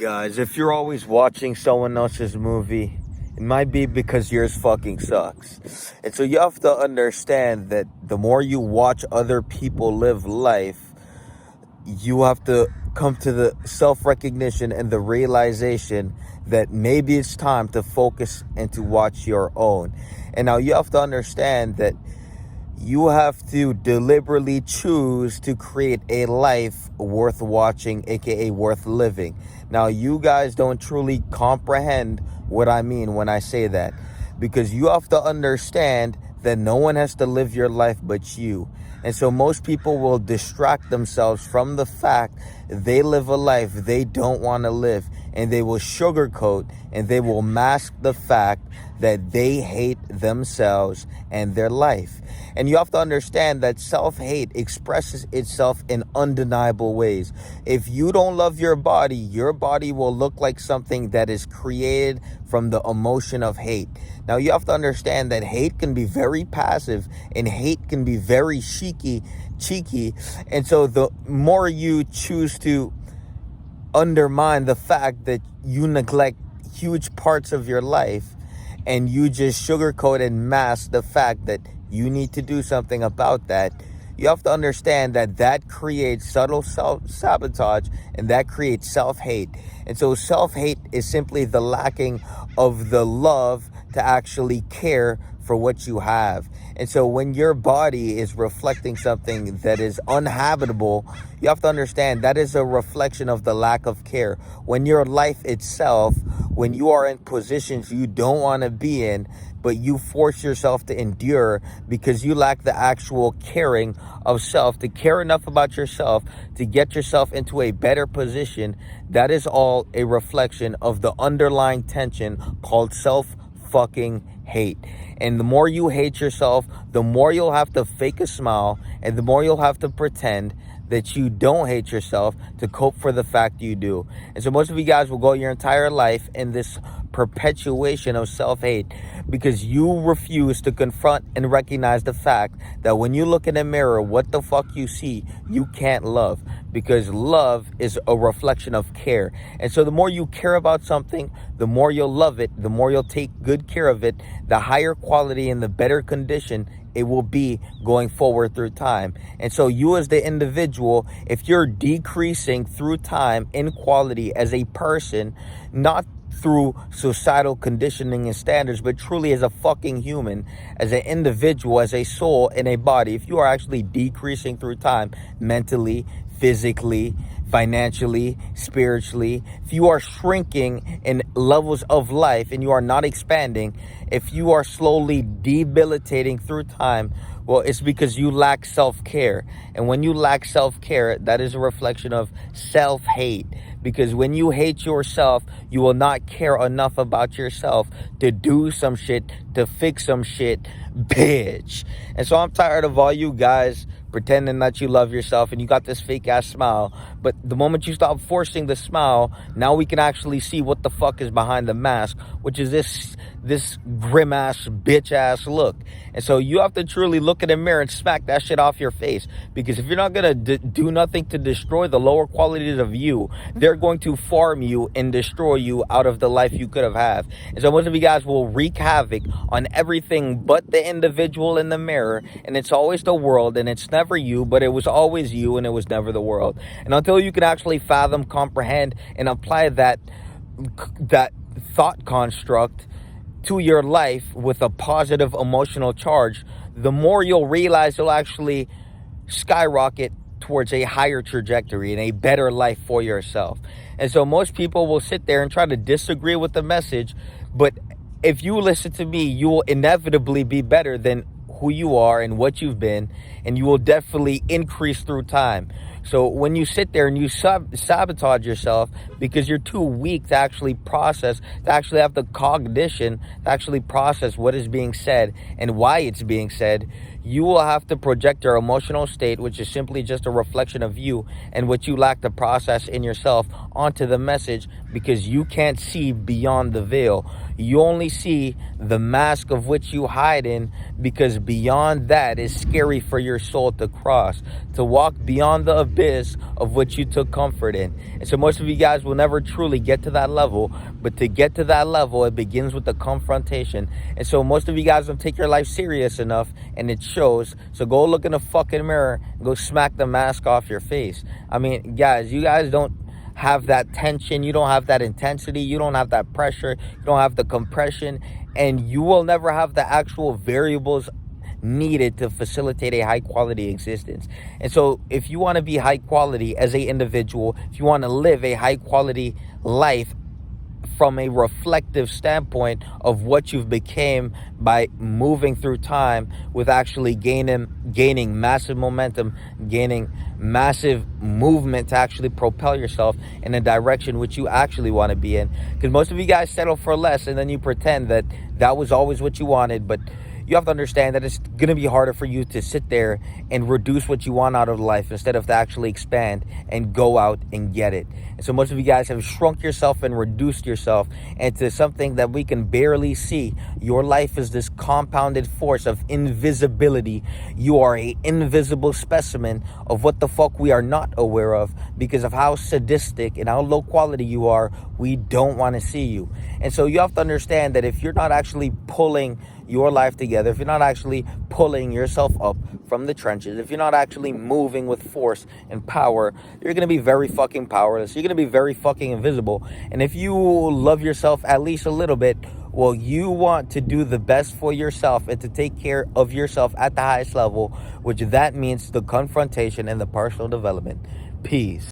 Guys, if you're always watching someone else's movie, it might be because yours fucking sucks. And so you have to understand that the more you watch other people live life, you have to come to the self-recognition and the realization that maybe it's time to focus and to watch your own. And now you have to understand that you have to deliberately choose to create a life worth watching, aka worth living. Now, you guys don't truly comprehend what I mean when I say that, because you have to understand that no one has to live your life but you. And so most people will distract themselves from the fact they live a life they don't want to live, and they will sugarcoat and they will mask the fact that they hate themselves and their life. And you have to understand that self-hate expresses itself in undeniable ways. If you don't love your body will look like something that is created from the emotion of hate. Now, you have to understand that hate can be very passive and hate can be very cheeky. And so the more you choose to undermine the fact that you neglect huge parts of your life, and you just sugarcoat and mask the fact that you need to do something about that, you have to understand that that creates subtle self-sabotage, and that creates self-hate. And so self-hate is simply the lacking of the love to actually care for what you have. And so when your body is reflecting something that is uninhabitable, you have to understand that is a reflection of the lack of care. When your life itself, when you are in positions you don't want to be in, but you force yourself to endure because you lack the actual caring of self, to care enough about yourself to get yourself into a better position, that is all a reflection of the underlying tension called self-fucking hate. And the more you hate yourself, the more you'll have to fake a smile, and the more you'll have to pretend that you don't hate yourself to cope for the fact you do. And so most of you guys will go your entire life in this perpetuation of self-hate because you refuse to confront and recognize the fact that when you look in a mirror, what the fuck you see, you can't love, because love is a reflection of care. And so the more you care about something, the more you'll love it, the more you'll take good care of it, the higher quality and the better condition it will be going forward through time. And so you as the individual, if you're decreasing through time in quality as a person, not through societal conditioning and standards, but truly as a fucking human, as an individual, as a soul in a body, if you are actually decreasing through time mentally, physically, financially, spiritually, if you are shrinking in levels of life and you are not expanding, if you are slowly debilitating through time, well, it's because you lack self-care. And when you lack self-care, that is a reflection of self-hate. Because when you hate yourself, you will not care enough about yourself to do some shit, to fix some shit, bitch. And so I'm tired of all you guys pretending that you love yourself and you got this fake ass smile, but the moment you stop forcing the smile, now we can actually see what the fuck is behind the mask, which is this grim ass bitch ass look. And so you have to truly look in the mirror and smack that shit off your face, because if you're not gonna do nothing to destroy the lower qualities of you, they're going to farm you and destroy you out of the life you could have had. And so most of you guys will wreak havoc on everything but the individual in the mirror, and it's always the world, and it's never you, but it was always you, and it was never the world. And until you can actually fathom, comprehend, and apply that thought construct to your life with a positive emotional charge, the more you'll realize you'll actually skyrocket towards a higher trajectory and a better life for yourself. And so most people will sit there and try to disagree with the message, but if you listen to me, you will inevitably be better than who you are and what you've been, and you will definitely increase through time. So when you sit there and you sabotage yourself because you're too weak to actually process, to actually have the cognition to actually process what is being said and why it's being said, you will have to project your emotional state, which is simply just a reflection of you and what you lack to process in yourself, onto the message, because you can't see beyond the veil. you only see the mask of which you hide in, because beyond that is scary for your soul to cross, to walk beyond the abyss of which you took comfort in. And so most of you guys will never truly get to that level, but to get to that level, it begins with the confrontation. And so most of you guys don't take your life serious enough, and it shows. So go look in the fucking mirror and go smack the mask off your face. I mean, guys, you guys don't have that tension, you don't have that intensity, you don't have that pressure, you don't have the compression, and you will never have the actual variables needed to facilitate a high quality existence. And so if you want to be high quality as a individual, if you want to live a high quality life from a reflective standpoint of what you've became by moving through time, with actually gaining massive momentum, gaining massive movement to actually propel yourself in a direction which you actually want to be in. Because most of you guys settle for less, and then you pretend that that was always what you wanted, but you have to understand that it's going to be harder for you to sit there and reduce what you want out of life instead of to actually expand and go out and get it. And so most of you guys have shrunk yourself and reduced yourself into something that we can barely see. Your life is this compounded force of invisibility. You are an invisible specimen of what the fuck we are not aware of, because of how sadistic and how low quality you are. We don't want to see you. And so you have to understand that if you're not actually pulling your life together, if you're not actually pulling yourself up from the trenches, if you're not actually moving with force and power, you're going to be very fucking powerless. You're going to be very fucking invisible. And if you love yourself at least a little bit, well, you want to do the best for yourself and to take care of yourself at the highest level, which that means the confrontation and the personal development. Peace.